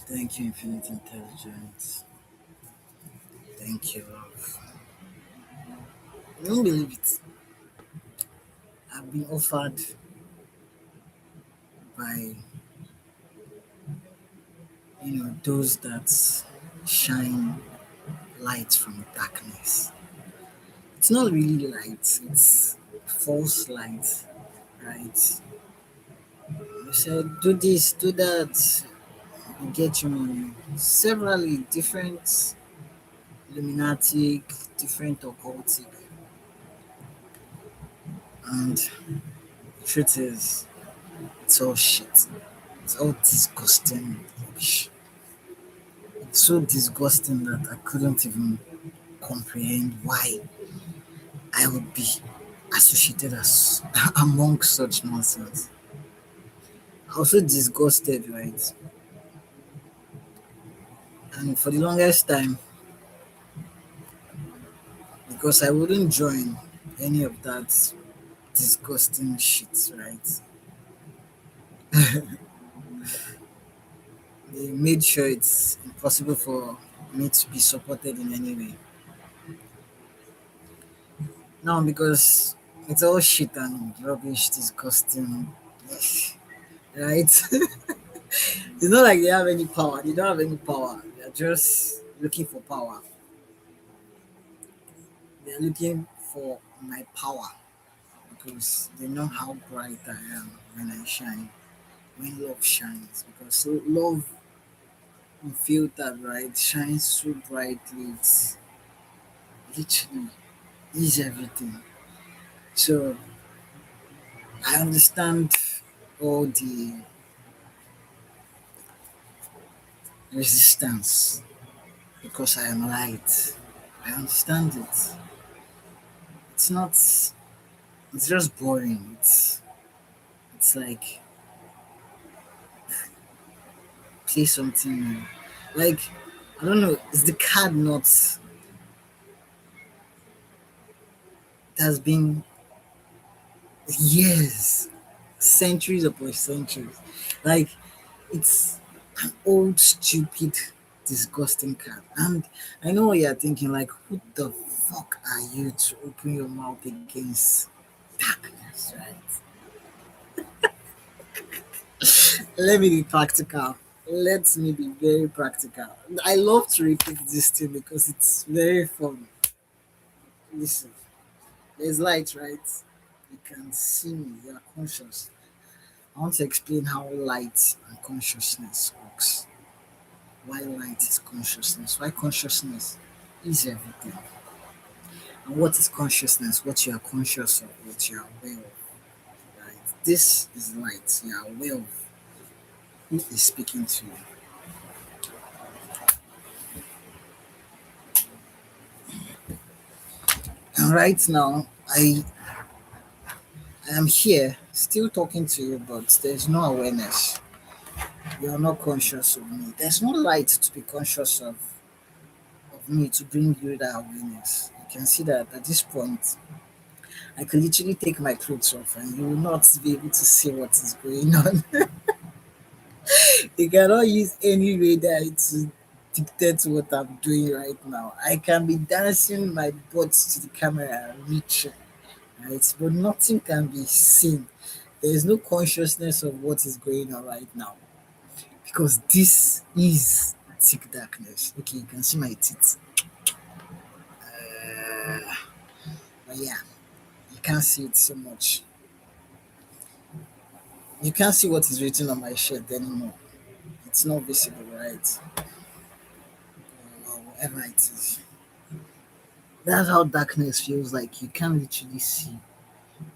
Thank you, Infinite Intelligence. Thank you, love. I don't believe it. I've been offered by those that shine light from darkness. It's not really light, it's false light, right? You said do this, do that, you get your money. Severally different Illuminatic, different occultic, and the truth is it's all shit. It's all disgusting rubbish. It's so disgusting that I couldn't even comprehend why I would be associated as among such nonsense. I was so disgusted, right? And for the longest time, because I wouldn't join any of that disgusting shit, right? They made sure it's impossible for me to be supported in any way. Now, because it's all shit and rubbish, disgusting, right? It's not like they have any power. They don't have any power. They're just looking for power. They're looking for my power because they know how bright I am when I shine, when love shines. Because love unfiltered, right, shines so brightly. It's literally is everything. So I understand all the resistance because I am light. I understand it. It's not. It's just boring. It's like play something new. Like I don't know. Is the card not? It has been years, centuries upon centuries. Like it's an old, stupid, disgusting card. And I know what you're thinking. Like, who the fuck are you to open your mouth against darkness, right? Let me be practical. Let me be very practical. I love to repeat this thing because it's very fun. Listen, there's light, right? You can see me, you are conscious. I want to explain how light and consciousness works. Why light is consciousness. Why consciousness is everything. And what is consciousness? What you are conscious of, what you are aware of. Right? This is light. You are aware of who is speaking to you. And right now, I am here still talking to you, but there's no awareness. You are not conscious of me. There's no light to be conscious of me to bring you that awareness. You can see that at this point, I could literally take my clothes off and you will not be able to see what is going on. You cannot use any radar to dictate what I'm doing right now. I can be dancing my butt to the camera and reach, right? But nothing can be seen. There is no consciousness of what is going on right now because this is thick darkness. Okay, you can see my teeth. But yeah, you can't see it so much. You can't see what is written on my shirt anymore. It's not visible, right? Or whatever it is. That's how darkness feels like. You can't literally see.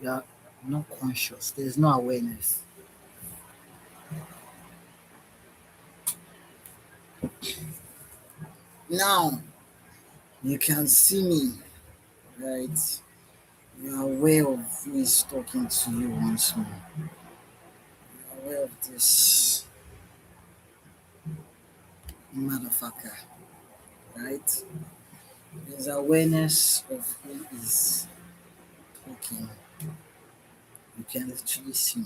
You are not conscious. There's no awareness. Now you can see me, right? You are aware of who is talking to you once more. You are aware of this motherfucker, right? There's awareness of who is talking. You can literally see me.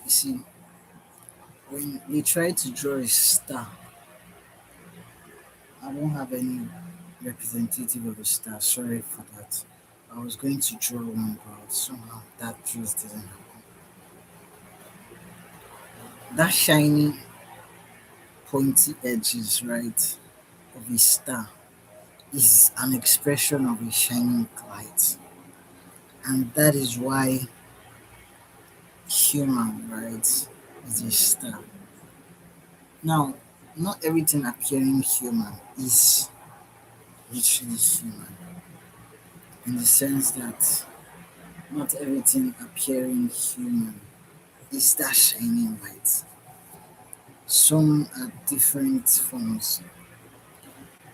You see, When they try to draw a star, I don't have any representative of a star. Sorry for that. I was going to draw one, but somehow that just didn't happen. That shiny, pointy edges, right, of a star is an expression of a shining light. And that is why human, right, is a star. Now, not everything appearing human is literally human, in the sense that not everything appearing human is that shining light. Some are different forms.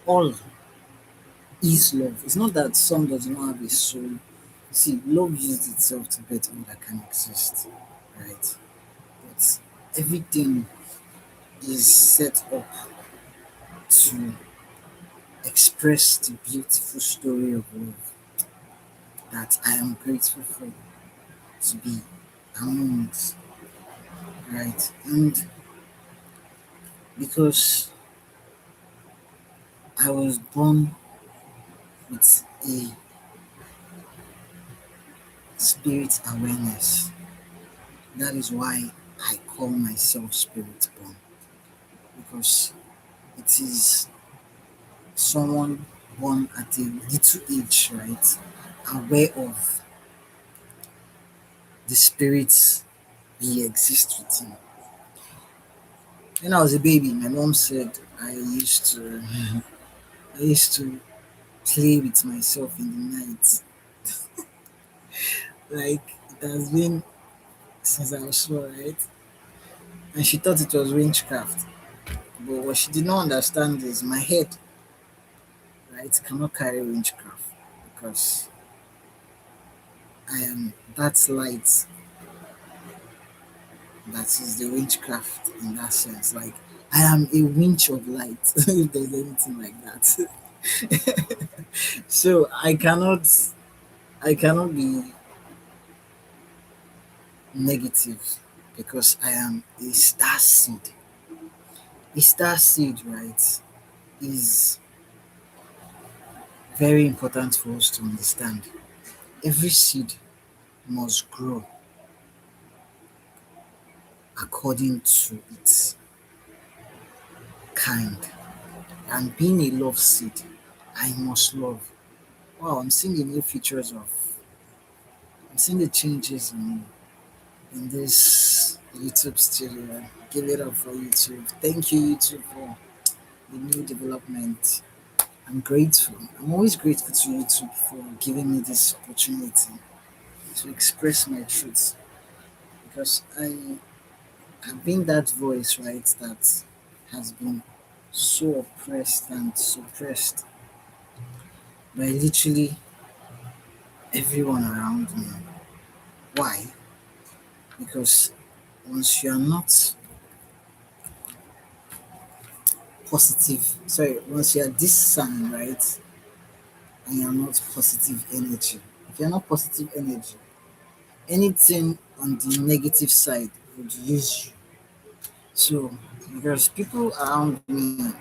All is love. It's not that some does not have a soul. See, love used itself to bet all that can exist, right? But everything is set up to express the beautiful story of love that I am grateful for to be amongst, right? And because I was born with a spirit awareness, that is why I call myself spirit born, because it is someone born at a little age, right? Aware of the spirits we exist within. When I was a baby, my mom said I used to play with myself in the night. Like it has been since I was small, right? And she thought it was witchcraft. But what she did not understand is my head, right, cannot carry witchcraft because I am that light that is the witchcraft in that sense. Like I am a winch of light, if there's anything like that. So I cannot be negative because I am a star seed. A star seed, right, is very important for us to understand. Every seed must grow according to its kind. And being a love seed, I must love. Wow, I'm seeing the new features of, I'm seeing the changes in this YouTube studio. Give it up for YouTube. Thank you, YouTube, for the new development. I'm grateful. I'm always grateful to YouTube for giving me this opportunity to express my truth because I have been that voice, right, that has been so oppressed and suppressed by literally everyone around me. Why? Because once you are not positive, sorry, once you are this sun, right, and you are not positive energy, if you're not positive energy, anything on the negative side would use you. So, because people around me,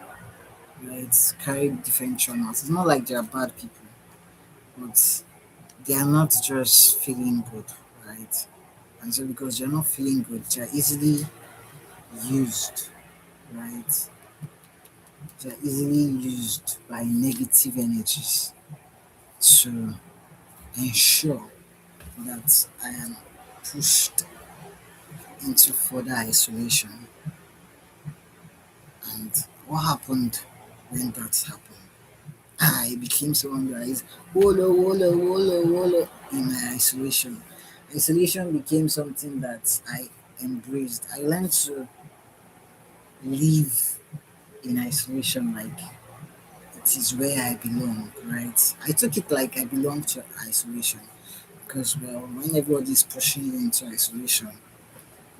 right, carry different traumas. It's not like they are bad people, but they are not just feeling good, right? And so, because they're not feeling good, they're easily used, right? They're easily used by negative energies to ensure that I am pushed into further isolation. And what happened when that happened? I became someone that is wolo, wolo, wolo, wolo in my isolation. Isolation became something that I embraced. I learned to live in isolation like it is where I belong, right? I took it like I belong to isolation because, well, when everybody is pushing you into isolation,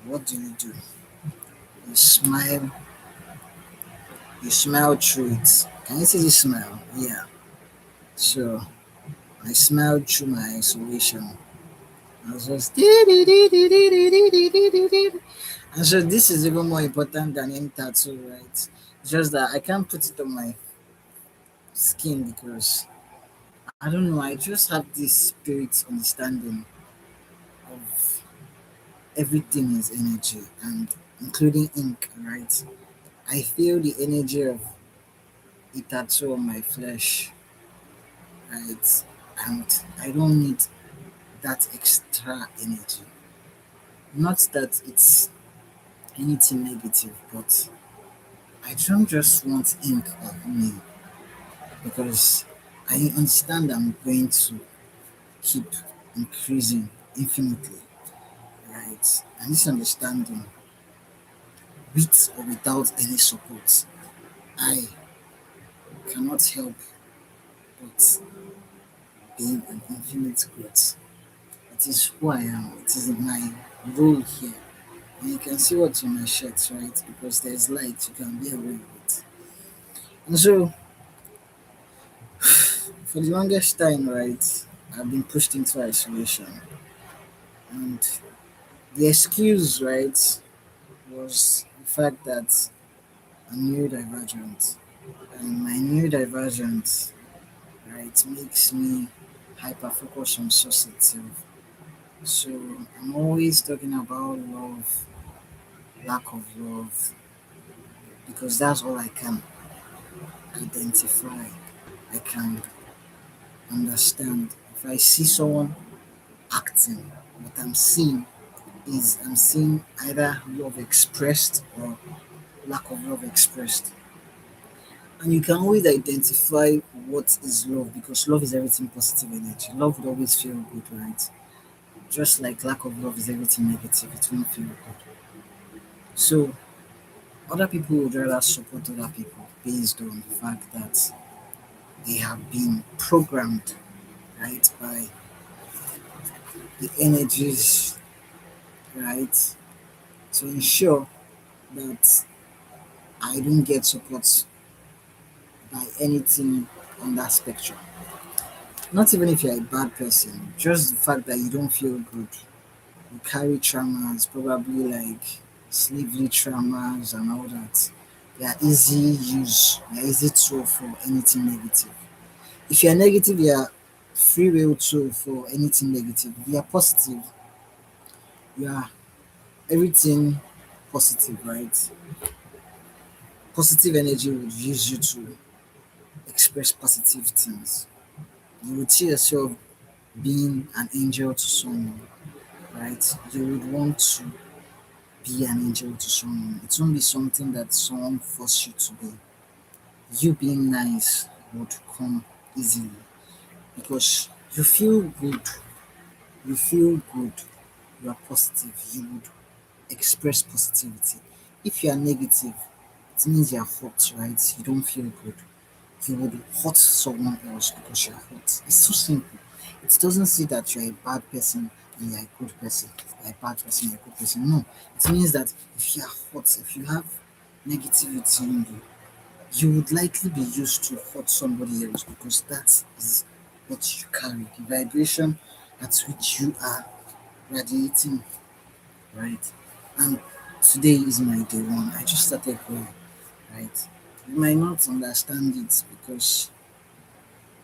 what do? You smile, you smile through it. Can you see the smile? Yeah. So I smiled through my isolation. I was just And so this is even more important than any tattoo, right? It's just that I can't put it on my skin because I don't know, I just have this spirit understanding of everything is energy and including ink, right? I feel the energy of a tattoo on my flesh, right? And I don't need that extra energy. Not that it's anything negative, but I don't just want ink on me because I understand I'm going to keep increasing infinitely, right? And this understanding, with or without any support, I cannot help but being an infinite growth. It is who I am. It is my role here. And you can see what's on my shirt, right? Because there's light, you can be aware of it. And so, for the longest time, right, I've been pushed into isolation. And the excuse, right, was the fact that I'm neurodivergent. And my neurodivergent, right, makes me hyper focus on source itself. So I'm always talking about love, lack of love, because that's all I can identify. I can understand. If I see someone acting, what I'm seeing is I'm seeing either love expressed or lack of love expressed. And you can always identify what is love because love is everything positive energy. Love would always feel good, right? Just like lack of love is everything negative, it won't feel good. So other people would rather support other people based on the fact that they have been programmed, right, by the energies, right, to ensure that I don't get support by anything on that spectrum. Not even if you're a bad person, just the fact that you don't feel good. You carry traumas, probably like slavery traumas and all that. They are easy use, they are easy tool for anything negative. If you're negative, you're free will tool for anything negative. If you're positive, you are everything positive, right? Positive energy would use you to express positive things. You would see yourself being an angel to someone, right? You would want to be an angel to someone. It won't be something that someone force you to be. You being nice would come easily because you feel good. You feel good. You are positive. You would express positivity. If you are negative, it means you are hot, right? You don't feel good. You would hurt someone else because you're hurt. It's so simple. It doesn't say that you're a bad person and you're a good person. You're a bad person, you're a good person. No. It means that if you're hurt, if you have negativity in you, you would likely be used to hurt somebody else because that is what you carry, the vibration at which you are radiating, right? And today is my day one. I just started going, right? You might not understand it because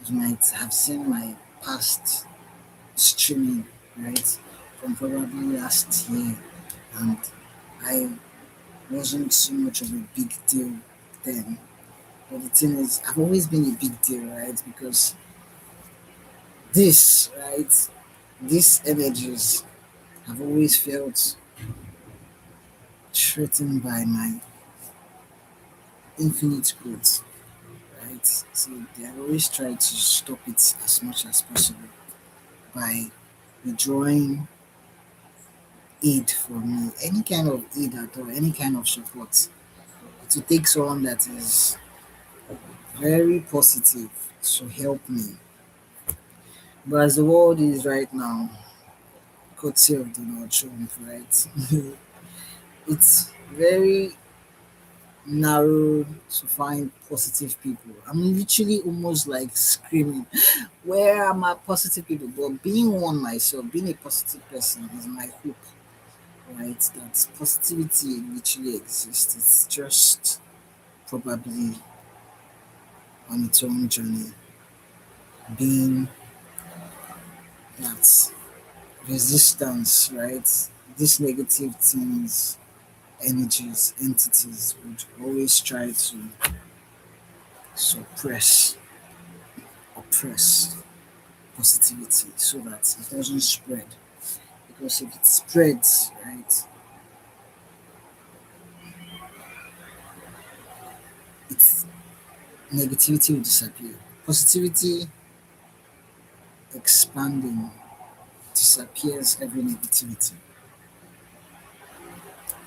you might have seen my past streaming, right, from probably last year, and I wasn't so much of a big deal then. But the thing is, I've always been a big deal, right? Because this, right, these energies have always felt threatened by my infinite growth, right? So they have always tried to stop it as much as possible by withdrawing aid for me, any kind of aid at all, any kind of support, to take someone that is very positive to help me. But as the world is right now, courtesy of Donald Trump, right? It's very narrow to find positive people. I'm literally almost like screaming, where are my positive people? But being one myself, being a positive person is my hope, right? That positivity literally exists. It's just probably on its own journey, being that resistance, right? These negative things, energies, entities would always try to suppress, oppress positivity so that it doesn't spread. Because if it spreads, right, it's negativity will disappear. Positivity expanding disappears every negativity.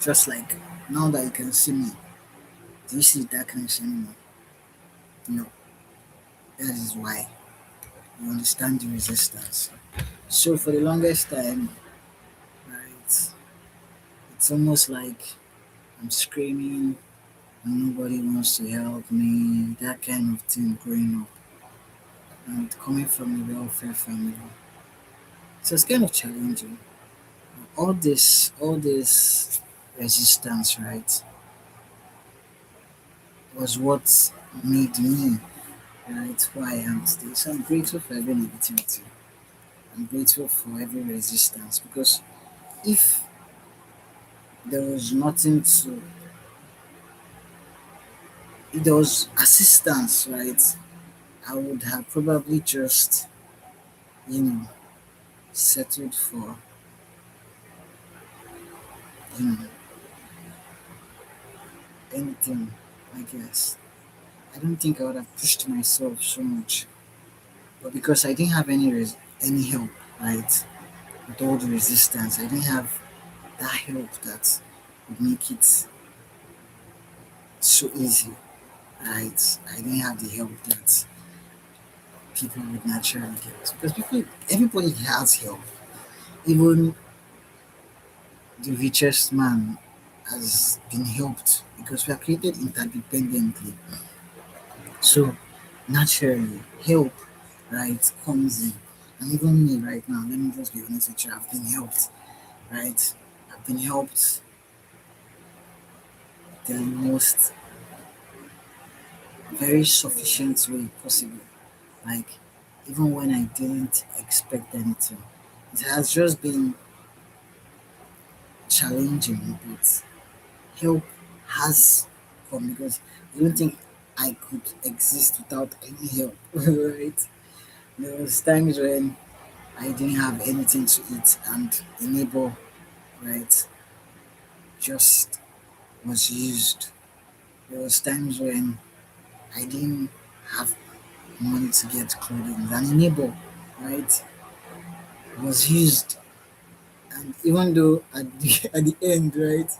Just like now that you can see me, do you see darkness anymore? No. That is why you understand the resistance. So for the longest time, right, it's almost like I'm screaming and nobody wants to help me, that kind of thing growing up. And coming from a welfare family. So it's kind of challenging. All this resistance, right, was what made me, right, who I am today. So I'm grateful for every negativity. I'm grateful for every resistance because if there was nothing to, if there was assistance, right, I would have probably just, you know, settled for, you know, anything, I guess. I don't think I would have pushed myself so much. But because I didn't have any help, right, with all the resistance, I didn't have that help that would make it so easy, right? I didn't have the help that people would naturally get. Because everybody has help. Even the richest man has been helped because we are created interdependently. So naturally, help, right, comes in. And even me right now, let me just be honest with you, I've been helped, right? I've been helped the most very sufficient way possible. Like even when I didn't expect anything. It has just been challenging, but help has come because I don't think I could exist without any help, right? There was times when I didn't have anything to eat and the neighbor, right, just was used. There was times when I didn't have money to get clothing and a neighbor, right, was used. And even though at the at the end, right,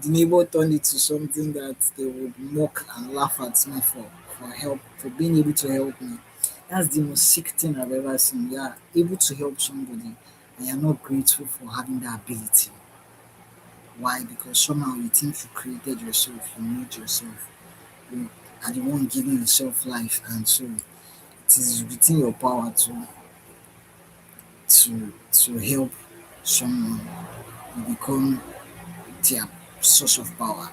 the neighbor turned it to something that they would mock and laugh at me for help, for being able to help me. That's the most sick thing I've ever seen. You are able to help somebody and you're not grateful for having that ability. Why? Because somehow you think you created yourself, you made yourself, you are the one giving yourself life, and so it is within your power to help someone. You become their source of power.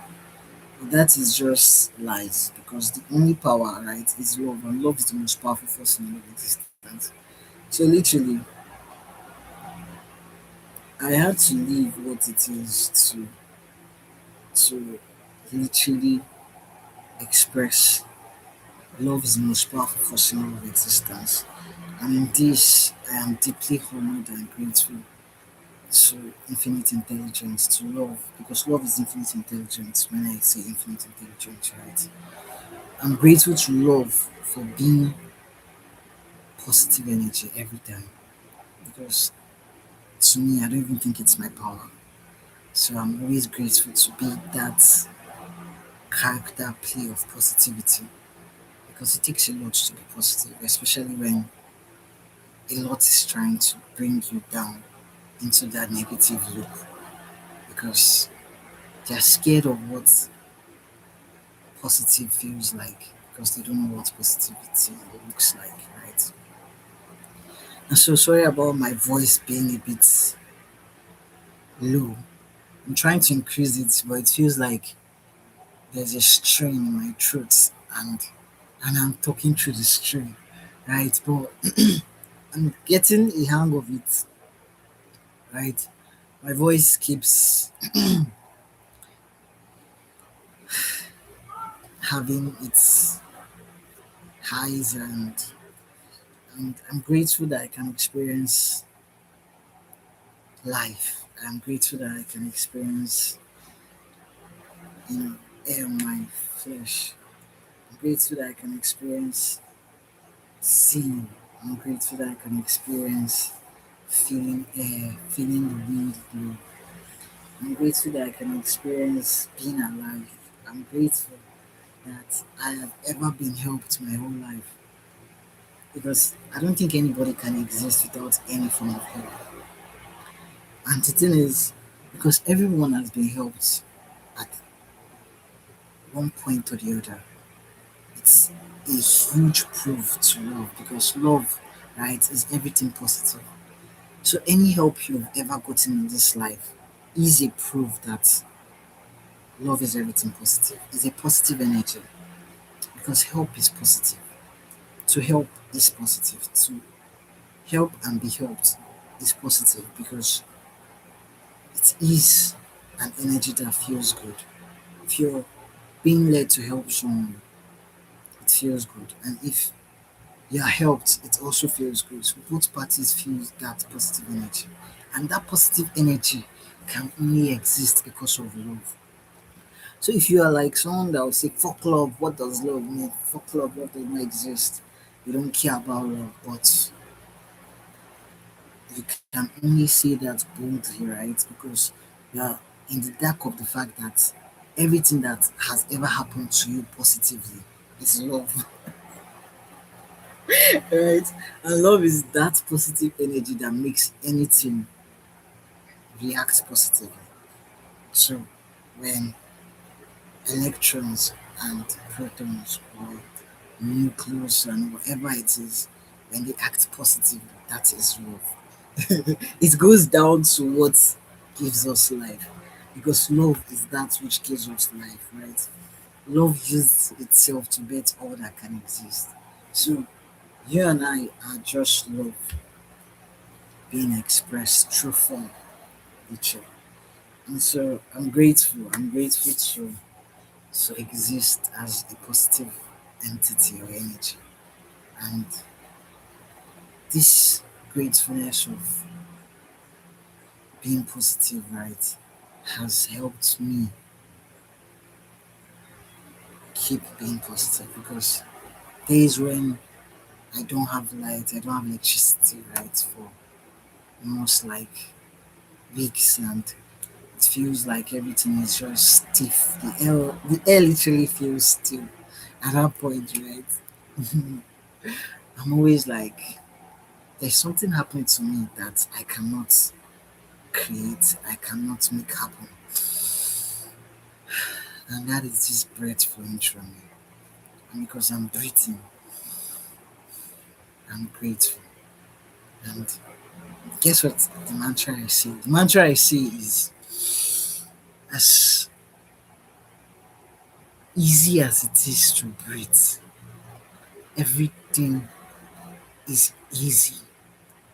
But that is just lies because the only power, right, is love, and love is the most powerful force in all of existence. So literally, I had to leave what it is to literally express love is the most powerful force in all of existence. And in this, I am deeply honored and grateful to infinite intelligence, to love, because love is infinite intelligence. When I say infinite intelligence, right, I'm grateful to love for being positive energy every time because to me, I don't even think it's my power. So I'm always grateful to be that character play of positivity because it takes a lot to be positive, especially when a lot is trying to bring you down into that negative loop because they're scared of what positive feels like because they don't know what positivity looks like, right? And so sorry about my voice being a bit low. I'm trying to increase it, but it feels like there's a strain in my throat, and I'm talking through the strain, right? But I'm getting a hang of it, right? My voice keeps having its highs, and I'm grateful that I can experience life. I'm grateful that I can experience, air in my flesh. I'm grateful that I can experience seeing. I'm grateful that I can experience feeling air, feeling the wind blow. I'm grateful that I can experience being alive. I'm grateful that I have ever been helped my whole life, because I don't think anybody can exist without any form of help. And the thing is, because everyone has been helped at one point or the other, it's a huge proof to love, because love, right, is everything positive. So any help you've ever gotten in this life is a proof that love is everything positive. It's a positive energy, because help is positive. To help is positive. To help and be helped is positive, because it is an energy that feels good. If you're being led to help someone, it feels good. And if you're helped, it also feels good. So both parties feel that positive energy. And that positive energy can only exist because of love. So if you are like someone that will say, fuck love, what does love mean? Fuck love does not exist. You don't care about love. But you can only say that boldly, right? Because you are in the dark of the fact that everything that has ever happened to you positively is love. Right? And love is that positive energy that makes anything react positively. So when electrons and protons or nucleus and whatever it is, when they act positively, that is love. It goes down to what gives us life, because love is that which gives us life, right? Love uses itself to bet all that can exist. So you and I are just love being expressed through form, nature. And so I'm grateful. I'm grateful to exist as a positive entity or energy. And this gratefulness of being positive, right, has helped me keep being positive, because days when I don't have light, I don't have electricity, right, for almost like weeks, and it feels like everything is just stiff. The air literally feels still at that point, right? I'm always like, there's something happening to me that I cannot create, I cannot make happen. And that is this breath flowing through me. And because I'm breathing, I'm grateful. And guess what? The mantra I say? The mantra I say is, as easy as it is to breathe, everything is easy.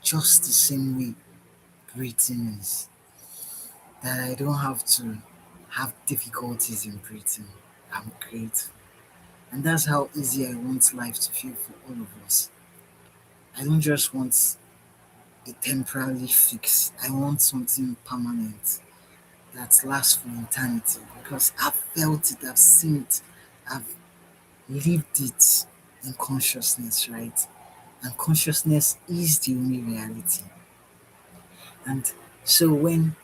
Just the same way breathing is. That I don't have to have difficulties in breathing. I'm grateful. And that's how easy I want life to feel for all of us. I don't just want a temporary fix. I want something permanent that lasts for eternity, because I've felt it, I've seen it, I've lived it in consciousness, right? And consciousness is the only reality. And so when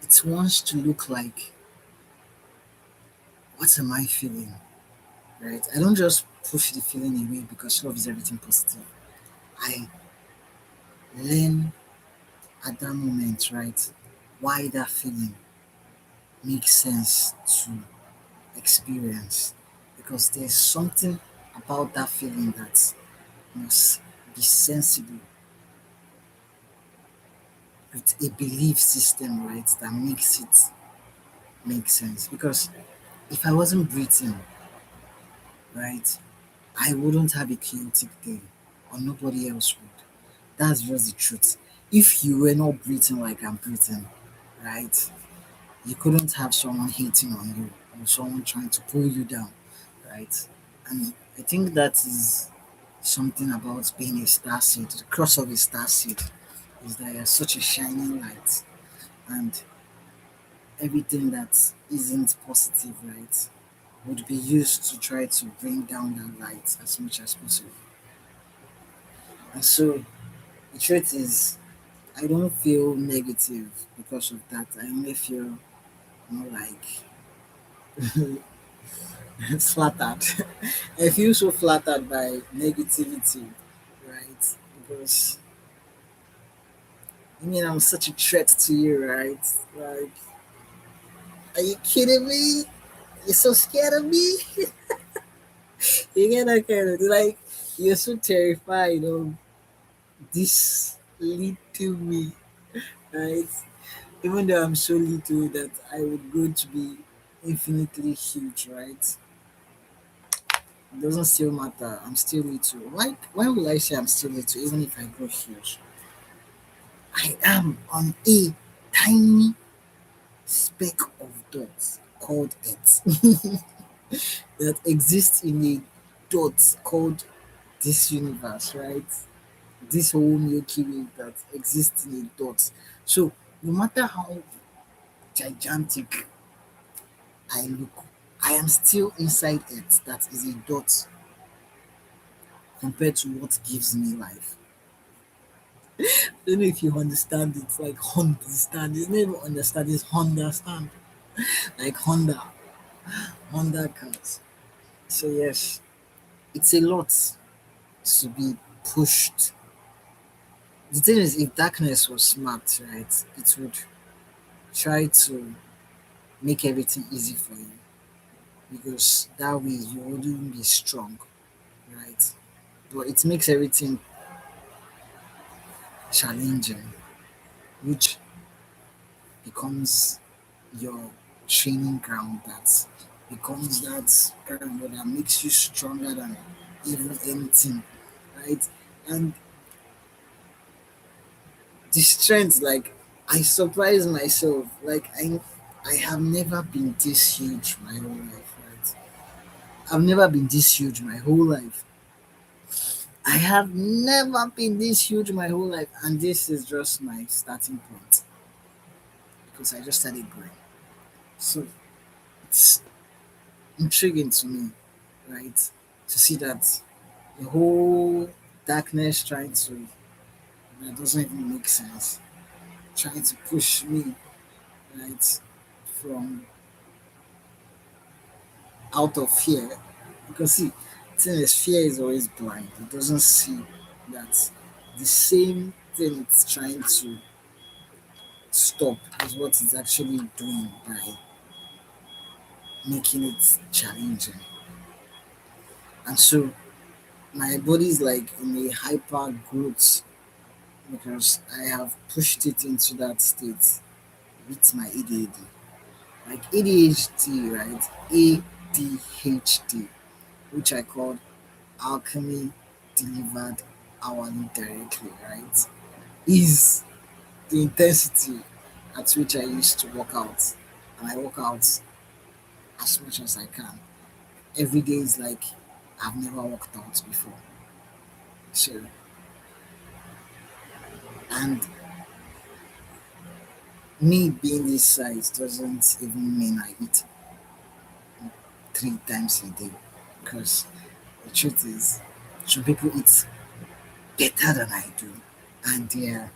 it wants to look like, what am I feeling? Right? I don't just push the feeling away, because love is everything positive. I learn at that moment, right, why that feeling makes sense to experience, because there's something about that feeling that must be sensible with a belief system, right, that makes it make sense. Because if I wasn't breathing, right, I wouldn't have a chaotic day, or nobody else would. That's just the truth. If you were not breathing like I'm breathing, right, you couldn't have someone hating on you or someone trying to pull you down, right? And I think that is something about being a star seed. The cross of a star seed is that you're such a shining light, and everything that isn't positive, right, would be used to try to bring down that light as much as possible. And so the truth is, I don't feel negative because of that. I only feel more like flattered. I feel so flattered by negativity, right? Because I mean, I'm such a threat to you, right? Like, are you kidding me? You're so scared of me? You get that kind of like, you're so terrified of this little me, right? Even though I'm so little that I would grow to be infinitely huge, right? It doesn't still matter. I'm still little. Why will I say I'm still little even if I grow huge? I am on a tiny speck of dot called Earth that exists in a dot called this universe, right? This whole Milky Way that exists in a dot. So no matter how gigantic I look, I am still inside it that is a dot compared to what gives me life. I don't know if you understand it, like understand. It's not even understand, it's understand. Like Honda cars. So yes, it's a lot to be pushed. The thing is, if darkness was smart, right, it would try to make everything easy for you because that way you wouldn't be strong, right? But it makes everything challenging, which becomes your training ground that becomes that ground that makes you stronger than even anything, right? And the strength, like I surprise myself, like I have never been this huge my whole life, right? I've never been this huge my whole life. I have never been this huge my whole life, and this is just my starting point because I just started growing. So it's intriguing to me, right? To see that the whole darkness trying to that doesn't even make sense, trying to push me, right, from out of fear. Because see, the thing is, fear is always blind. It doesn't see that the same thing it's trying to stop is what it's actually doing by making it challenging. And so my body is like in a hyper growth because I have pushed it into that state with my ADHD. Like ADHD, right? ADHD, which I called alchemy delivered hourly directly, right? Is the intensity at which I used to work out. And I work out as much as I can. Every day is like I've never worked out before. So, and me being this size doesn't even mean I eat 3 times a day. Because the truth is, some people eat better than I do. And they're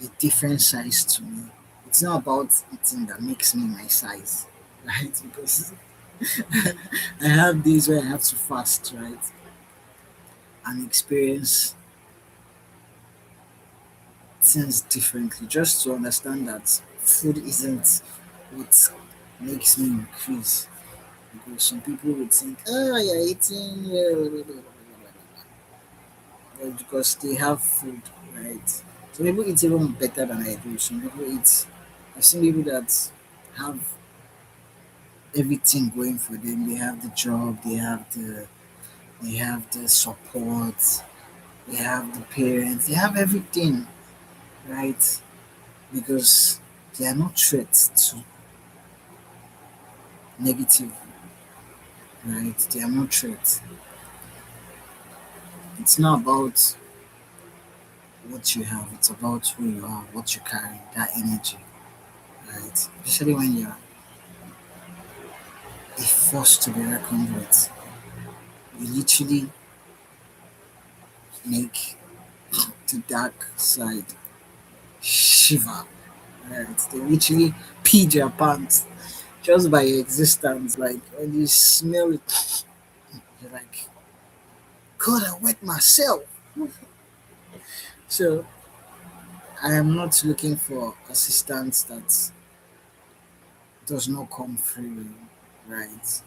a different size to me. It's not about eating that makes me my size, right? Because I have days where I have to fast, right? And experience things differently just to understand that food isn't what makes me increase. Because some people would think, oh, you're eating because they have food, right? Some people eat even better than I do. Some people eat. I've seen people that have everything going for them. They have the job. They have the support. They have the parents. They have everything, right? Because they are not threats to negative, right? They are not threats. It's not about what you have. It's about who you are, what you carry, that energy, right? Especially when you're a force to be reckoned with. You literally make the dark side shiver. Right? They literally pee their pants just by your existence. Like when you smell it, you're like, God, I wet myself. So I am not looking for assistance that does not come freely. Right?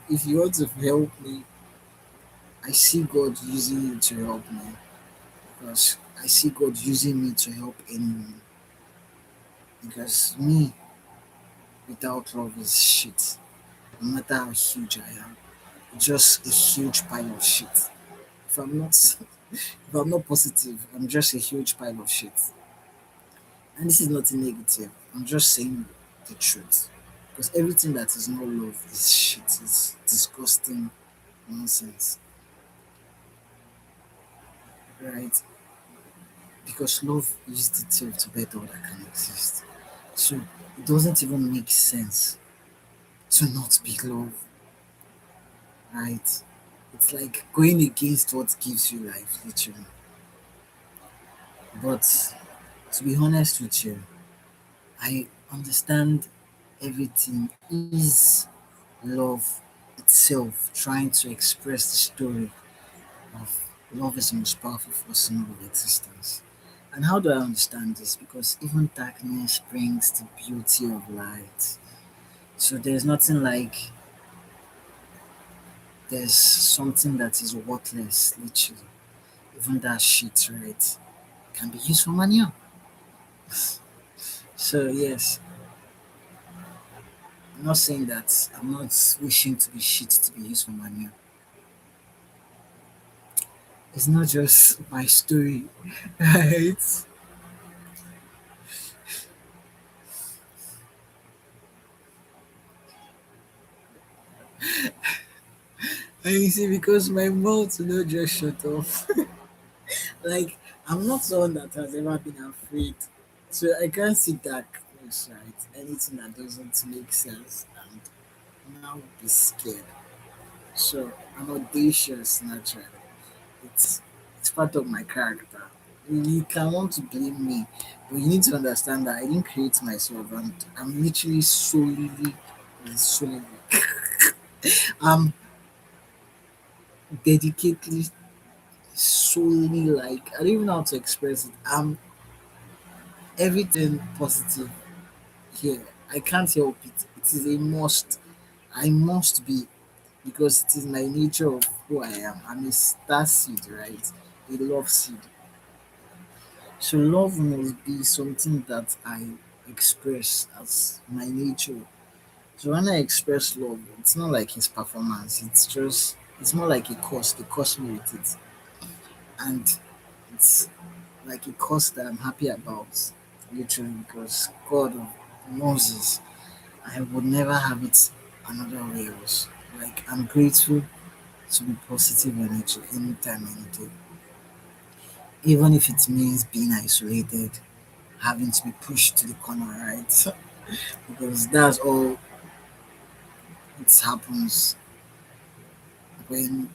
If you want to help me, I see God using you to help me because I see God using me to help anyone. Because me without love is shit. No matter how huge I am, just a huge pile of shit. If I'm not, if I'm not positive, I'm just a huge pile of shit. And this is nothing negative. I'm just saying the truth. Because everything that is not love is shit. It's disgusting nonsense, right? Because love is the thing to better that can exist. So it doesn't even make sense to not be love, right? It's like going against what gives you life, literally. But to be honest with you, I understand everything is love itself trying to express the story of love is the most powerful force in all of existence. And how do I understand this? Because even darkness brings the beauty of light. So there's nothing like there's something that is worthless, literally. Even that shit, right, can be used for manure. So yes, I'm not saying that I'm not wishing to be shit to be used for manure. It's not just my story, right? And you see, because my mouth will not just shut off. Like, I'm not someone that has ever been afraid. So I can't see darkness, right? Anything that doesn't make sense and now be scared. So I'm audacious naturally. It's it's part of my character. You can want to blame me, but you need to understand that I didn't create myself and I'm literally solely I'm dedicatedly solely like I don't even know how to express it. I'm everything positive here. I can't help it. It is a must. I must be because it is my nature of who I am. I'm a star seed, right? A love seed. So love must be something that I express as my nature. So when I express love, it's not like his performance. It's more like a course. They course me with it, and it's like a course that I'm happy about, literally, because God of Moses, I would never have it another way else. Like I'm grateful to be positive energy anytime, any day, even if it means being isolated, having to be pushed to the corner, right? Because that's all it happens when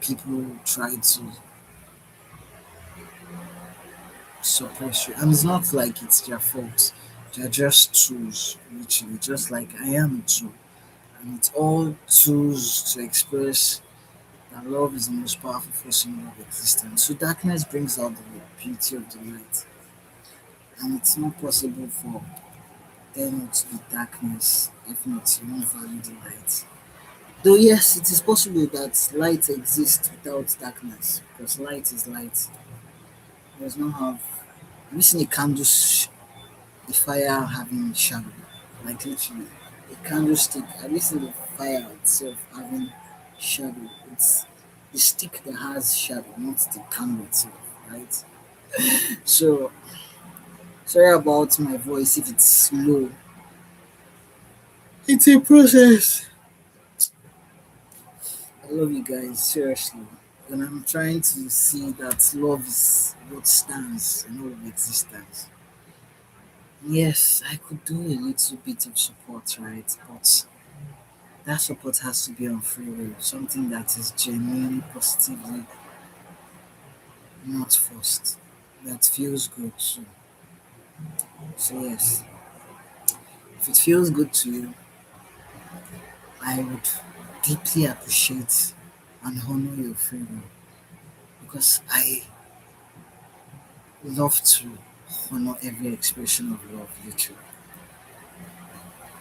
people try to suppress you. And it's not like it's their fault. They're just tools, literally, just like I am a tool. And it's all tools to express that love is the most powerful force in all of existence. So darkness brings out the beauty of the light. And it's not possible for there not to be darkness if not you won't value the light. Though yes, it is possible that light exists without darkness, because light is light. does not have. Have you seen a candle, the fire having shadow? Like literally, a candlestick. Have you seen the fire itself having shadow? It's the stick that has shadow, not the candle itself, right? So sorry about my voice if it's low. It's a process. I love you guys, seriously. And I'm trying to see that love is what stands in all of existence. Yes, I could do a little bit of support, right? But that support has to be on free will, something that is genuinely positively not forced, that feels good too. So, yes, if it feels good to you, I would deeply appreciate and honor your free will because I love to honor every expression of love, literally.